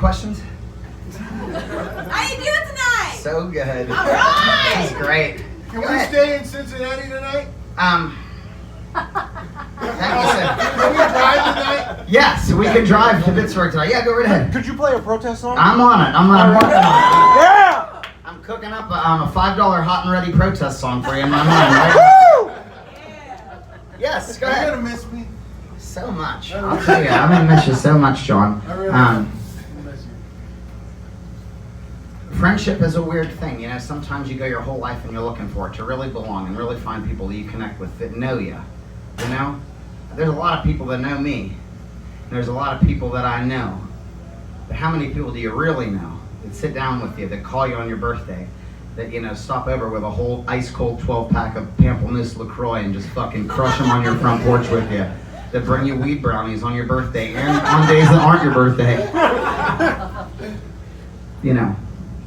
questions? How you doing tonight? So good. All right. This is great. Can we stay in Cincinnati tonight? Thank you, sir. Can we drive tonight? Yes, we can drive to Pittsburgh tonight. Yeah, go right ahead. Could you play a protest song? I'm on it. I'm working on it. Yeah! I'm cooking up a $5 hot and ready protest song for you in my mind, right? Woo! Yes, go You're ahead. gonna miss me. So much. I'll tell you, I'm gonna miss you so much, John. I really miss you. Friendship is a weird thing, you know. Sometimes you go your whole life and you're looking for it to really belong and really find people that you connect with that know you. You know, there's a lot of people that know me. And there's a lot of people that I know. But how many people do you really know that sit down with you, that call you on your birthday, that, you know, stop over with a whole ice cold 12-pack of Pamplemousse LaCroix and just fucking crush them on your front porch with you, that bring you weed brownies on your birthday and on days that aren't your birthday. You know,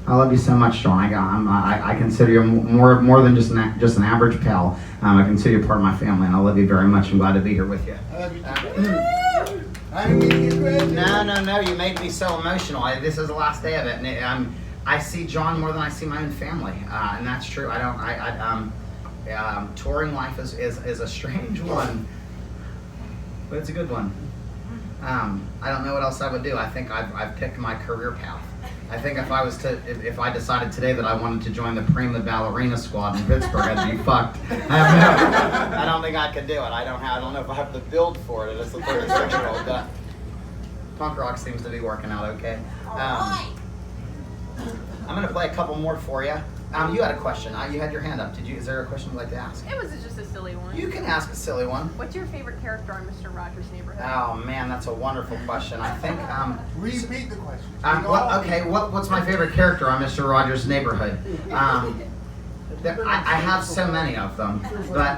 I love you so much, John. I consider you more than just an average pal. I consider you part of my family, and I love you very much. I'm glad to be here with you. I love you too. I didn't mean to get crazy. No. You made me so emotional. This is the last day of it, and I see John more than I see my own family, and that's true. Touring life is a strange one, but it's a good one. I don't know what else I would do. I think I've picked my career path. I think if I decided today that I wanted to join the Prima Ballerina squad in Pittsburgh, I'd be fucked. I don't think I could do it. I don't know if I have the build for it as a 36-year-old. But punk rock seems to be working out okay. I'm gonna play a couple more for you. You had a question. You had your hand up. Is there a question you'd like to ask? It was just a silly one. You can ask a silly one. What's your favorite character on Mr. Rogers' Neighborhood? Oh man, that's a wonderful question. I think. Repeat the question. What's my favorite character on Mr. Rogers' Neighborhood? I have so many of them, but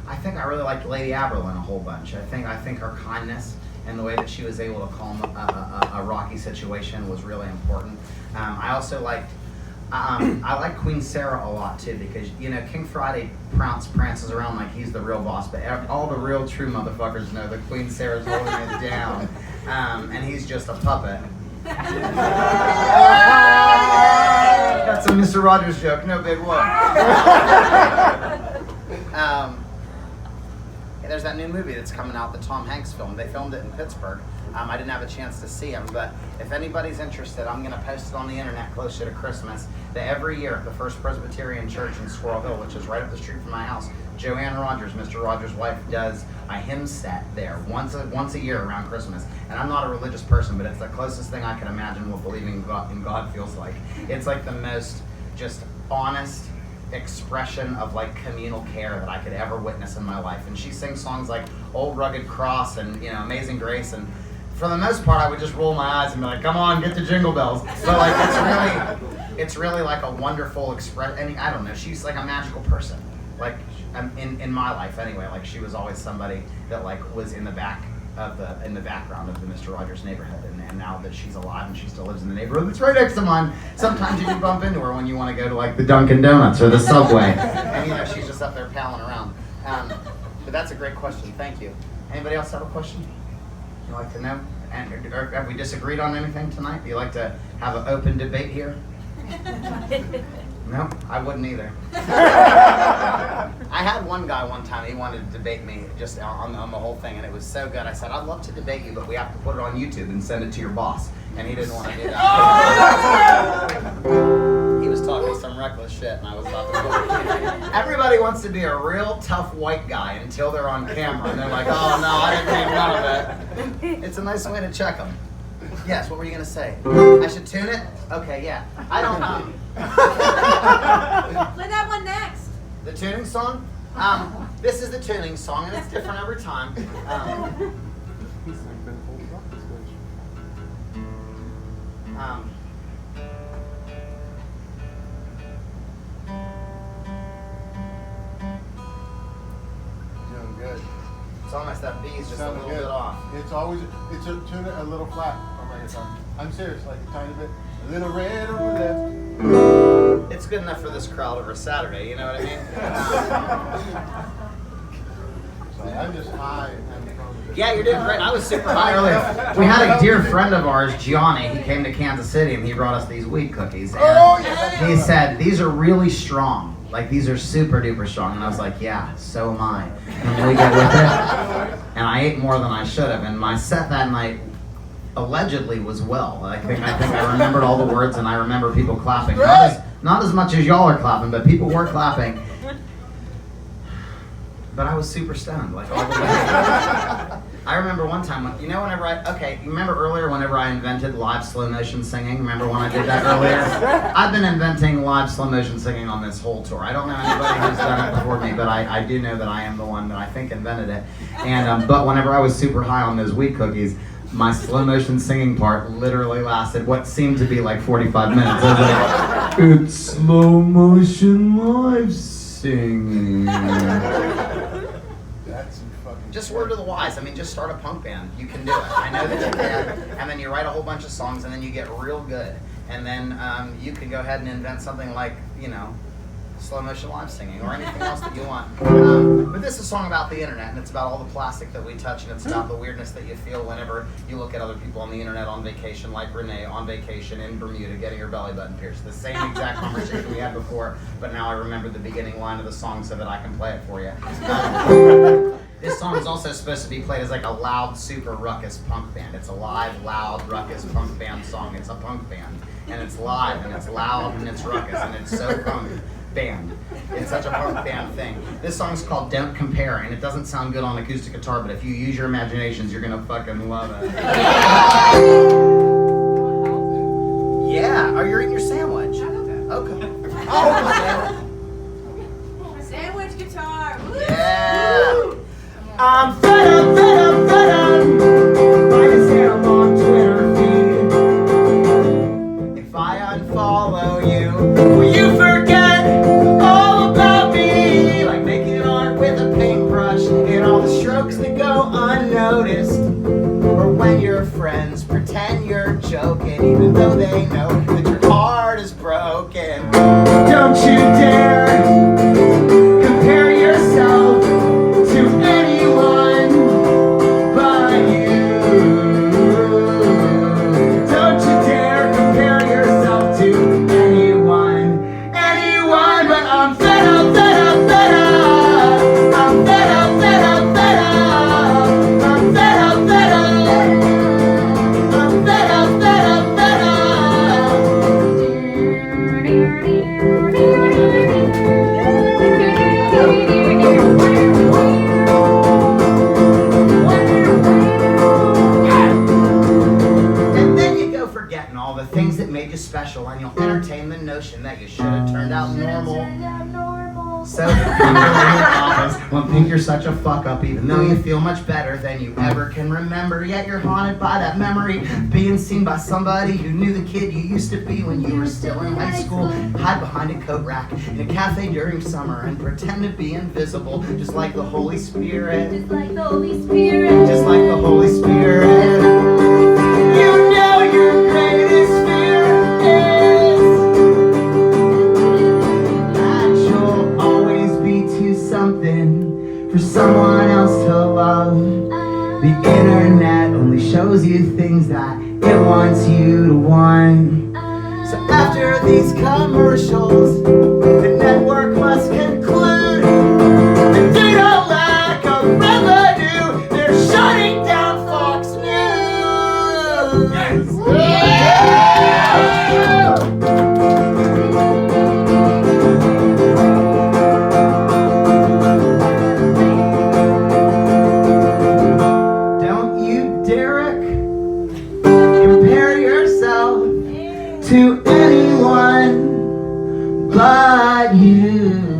I think I really liked Lady Aberlin a whole bunch. I think her kindness and the way that she was able to calm a rocky situation was really important. I also liked. I like Queen Sarah a lot too, because you know King Friday prances around like he's the real boss, but all the real true motherfuckers know that Queen Sarah's holding it down, and he's just a puppet. That's a Mr. Rogers joke, no big whoop. There's that new movie that's coming out, the Tom Hanks film. They filmed it in Pittsburgh. I didn't have a chance to see him, but if anybody's interested, I'm going to post it on the internet closer to Christmas. That every year at the First Presbyterian Church in Squirrel Hill, which is right up the street from my house, Joanne Rogers, Mr. Rogers' wife, does a hymn set there once a year around Christmas. And I'm not a religious person, but it's the closest thing I can imagine what believing in God feels like. It's like the most just honest expression of like communal care that I could ever witness in my life. And she sings songs like Old Rugged Cross and, you know, Amazing Grace, and for the most part I would just roll my eyes and be like, come on, get the jingle bells. But like it's really like a wonderful express. I mean, I don't know, she's like a magical person, like in my life anyway. Like she was always somebody that like was in the background of the Mr. Rogers Neighborhood, and now that she's alive and she still lives in the neighborhood that's right next to mine, sometimes you can bump into her when you want to go to like the Dunkin' Donuts or the Subway, and you know she's just up there palling around. But that's a great question. Thank you. Anybody else have a question you'd like to know? And or have we disagreed on anything tonight? Do you like to have an open debate here? No, I wouldn't either. I had one guy one time, he wanted to debate me just on the whole thing, and it was so good. I said, I'd love to debate you, but we have to put it on YouTube and send it to your boss. And he didn't want to do that. He was talking some reckless shit, and I was about to go. Everybody wants to be a real tough white guy until they're on camera, and they're like, oh no, I didn't think none of it. It's a nice way to check them. Yes, what were you going to say? I should tune it? Okay, yeah. I don't know. Play that one next. The tuning song? This is the tuning song, and it's different every time. Doing good. It's almost that B is just a little bit off. It's always, tune it a little flat on my guitar. I'm serious, like a tiny bit. A little red on the left. It's good enough for this crowd over Saturday, you know what I mean? So I'm just high and having fun with Yeah, you're doing great. I was super high earlier. We had a dear friend of ours, Gianni. He came to Kansas City and he brought us these weed cookies. And he said, these are really strong. Like, these are super duper strong. And I was like, yeah, so am I. And we get with it. And I ate more than I should have. And my set that night allegedly was well. I think I remembered all the words and I remember people clapping. Not as much as y'all are clapping, but people were clapping. But I was super stoned, like all the way. I remember one time, you know, you remember earlier whenever I invented live slow motion singing? Remember when I did that earlier? I've been inventing live slow motion singing on this whole tour. I don't know anybody who's done it before me, but I do know that I am the one that I think invented it. And but whenever I was super high on those weed cookies, my slow motion singing part literally lasted what seemed to be like 45 minutes. I was like, it's slow motion live singing. Just word to the wise. I mean, just start a punk band. You can do it. I know that you can. And then you write a whole bunch of songs, and then you get real good. And then you can go ahead and invent something like, you know, slow motion live singing or anything else that you want. But this is a song about the internet, and it's about all the plastic that we touch, and it's about the weirdness that you feel whenever you look at other people on the internet on vacation, like Renee on vacation in Bermuda getting her belly button pierced. The same exact conversation we had before, but now I remember the beginning line of the song so that I can play it for you. This song is also supposed to be played as like a loud, super ruckus punk band. It's a live, loud, ruckus punk band song. It's a punk band, and it's live, and it's loud, and it's ruckus, and it's so punk band. It's such a punk band thing. This song's called Don't Compare, and it doesn't sound good on acoustic guitar, but if you use your imaginations, you're gonna fucking love it. Yeah, are you eating your sandwich? Okay. Oh, Sandwich guitar. Woo! yeah. I'm fed up, fed up, fed up. I just hit him on Twitter feed. If I unfollow you, will you forget all about me? Like making art with a paintbrush and all the strokes that go unnoticed. Or when your friends pretend you're joking, even though they know that your heart is broken. Don't you dare compare yourself to anyone but you. Don't you dare compare yourself to anyone but I'm fed up, fed up, fed up. I'm fed up, fed up, fed up. I'm fed up, fed up. I'm fed up, fed up, fed And then you go forgetting all the things that made you special, and you'll entertain the notion that you should have turned out normal. So you in your office won't think you're such a fuck up, even though you feel much better than you ever can remember. Yet you're haunted by that memory, being seen by somebody who knew the kid you used to be when you were still in high school. Hide behind a coat rack in a cafe during summer and pretend to be invisible, just like the Holy Spirit. Just like the Holy Spirit. Just like the Holy Spirit. You know your greatest fear is that you'll always be too something for someone else to love. The internet only shows you things that it wants you to want. So after these commercials, the network must conclude that due to lack of revenue, they're shutting down Fox News. Don't you, Derek, compare yourself to anyone but you.